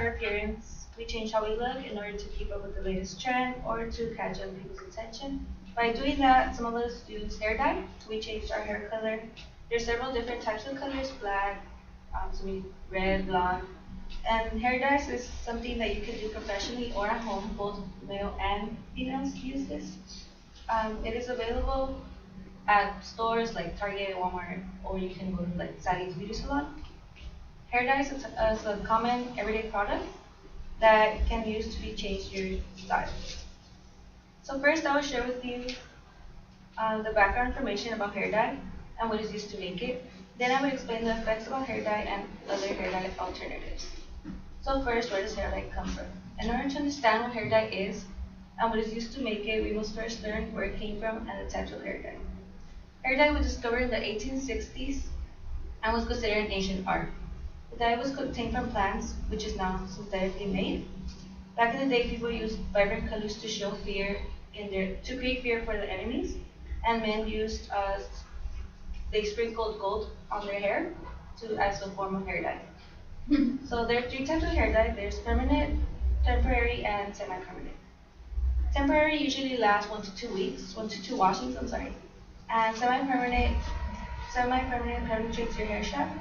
our appearance. We change how we look in order to keep up with the latest trend or to catch other people's attention. By doing that, some of us use hair dye. We changed our hair color. There's several different types of colors: black, some red, blonde. And hair dyes is something that you can do professionally or at home. Both male and females use this. It is available at stores like Target, Walmart, or you can go to like Sally's Beauty Salon. Hair dyes is a common everyday product that can be used to be changed your style. So first I will share with you the background information about hair dye and what is used to make it. Then I will explain the effects about hair dye and other hair dye alternatives. So first, where does hair dye come from? In order to understand what hair dye is and what is used to make it, we must first learn where it came from and the types of hair dye. Hair dye was discovered in the 1860s and was considered an ancient art. The dye was obtained from plants, which is now synthetically made. Back in the day, people used vibrant colors to show fear to create fear for their enemies, and men used they sprinkled gold on their hair as a form of hair dye. So there are three types of hair dye. There's permanent, temporary, and semi-permanent. Temporary usually lasts 1 to 2 weeks, 1 to 2 washings, I'm sorry. And semi-permanent penetrates your hair shaft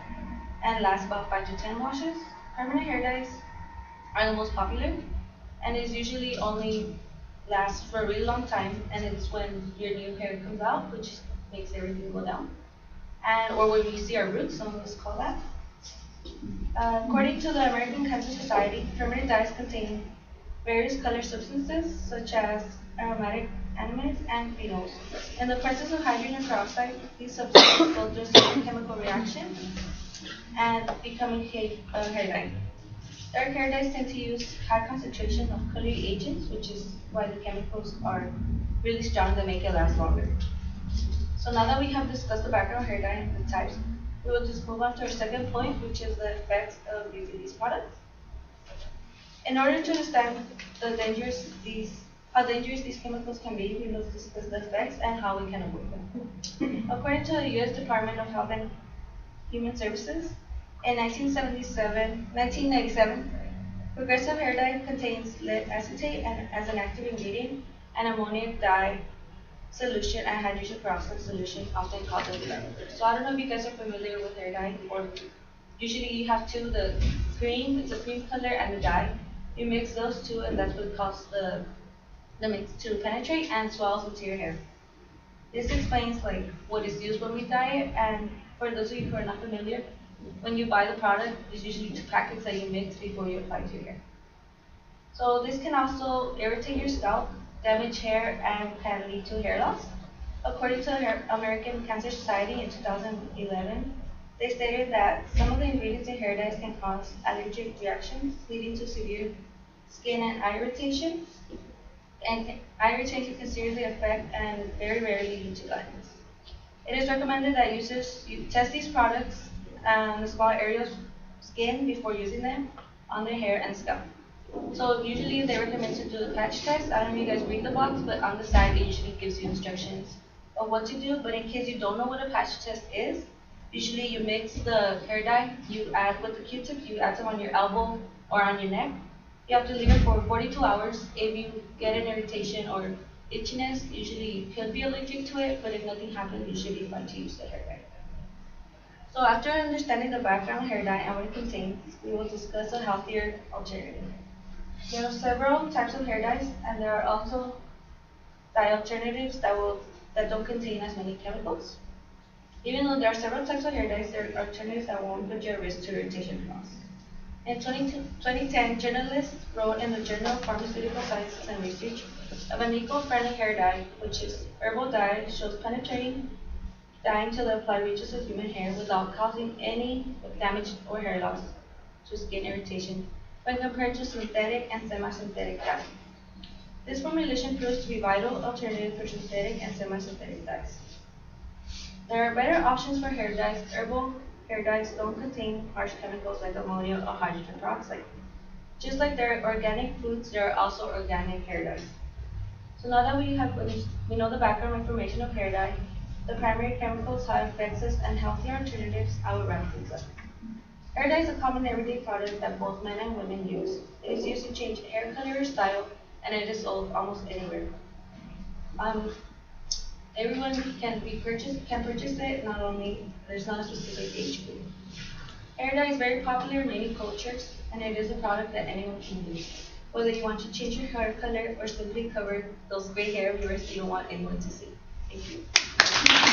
and lasts about 5 to 10 washes. Permanent hair dyes are the most popular, and is usually only lasts for a really long time, and it's when your new hair comes out, which makes everything go down. Or when we see our roots, some of us call that. According to the American Cancer Society, permanent dyes contain various color substances such as aromatic amines and phenols. In the presence of hydrogen peroxide, these substances go through a certain chemical reaction and become a hair dye. Dark hair dyes tend to use high concentration of coloring agents, which is why the chemicals are really strong to make it last longer. So now that we have discussed the background hair dye and the types, we will just move on to our second point, which is the effects of using these products. In order to understand how dangerous these chemicals can be, we must discuss the effects and how we can avoid them. According to the U.S. Department of Health and Human Services, in 1997, progressive hair dye contains lead acetate as an active ingredient and ammonium dye solution and hydrogen peroxide solution, often called the developer. So I don't know if you guys are familiar with hair dye, or usually you have two, the cream, it's a cream color, and the dye. You mix those two, and that's what causes the mix to penetrate and swells into your hair. This explains like what is used when we dye it, and for those of you who are not familiar, when you buy the product, there's usually 2 packets that you mix before you apply to your hair. So this can also irritate your scalp, damage hair, and can lead to hair loss. According to the American Cancer Society in 2011, they stated that some of the ingredients in hair dyes can cause allergic reactions, leading to severe skin and eye irritation. And eye irritation can seriously affect and very rarely lead to blindness. It is recommended that users test these products on the small areas of skin before using them on their hair and scalp. So usually they recommend to do the patch test. I don't know if you guys read the box, but on the side it usually gives you instructions of what to do. But in case you don't know what a patch test is, usually you mix the hair dye, you add with the Q-tip, you add some on your elbow or on your neck. You have to leave it for 42 hours. If you get an irritation or itchiness, usually you could be allergic to it, but if nothing happens, you should be fine to use the hair dye. So after understanding the background hair dye and what it contains, we will discuss a healthier alternative. There are several types of hair dyes, and there are also dye alternatives that don't contain as many chemicals. Even though there are several types of hair dyes, there are alternatives that won't put you at risk to irritation loss. In 2010, journalists wrote in the Journal of Pharmaceutical Sciences and Research of an eco-friendly hair dye, which is herbal dye, shows penetrating dye until the applied reaches the human hair without causing any damage or hair loss to skin irritation when compared to synthetic and semi-synthetic dye. This formulation proves to be a vital alternative for synthetic and semi-synthetic dyes. There are better options for hair dyes. Herbal hair dyes don't contain harsh chemicals like ammonia or hydrogen peroxide. Just like there are organic foods, there are also organic hair dyes. So now that we know the background information of hair dye, the primary chemicals, how it affects us, and healthier alternatives, I will wrap things up. Hair dye is a common everyday product that both men and women use. It is used to change hair color or style, and it is sold almost anywhere. Um, Everyone can purchase it. Not only there's not a specific age group. Hair dye is very popular in many cultures, and it is a product that anyone can use. Whether you want to change your hair color or simply cover those gray hair of yours you don't want anyone to see. Thank you.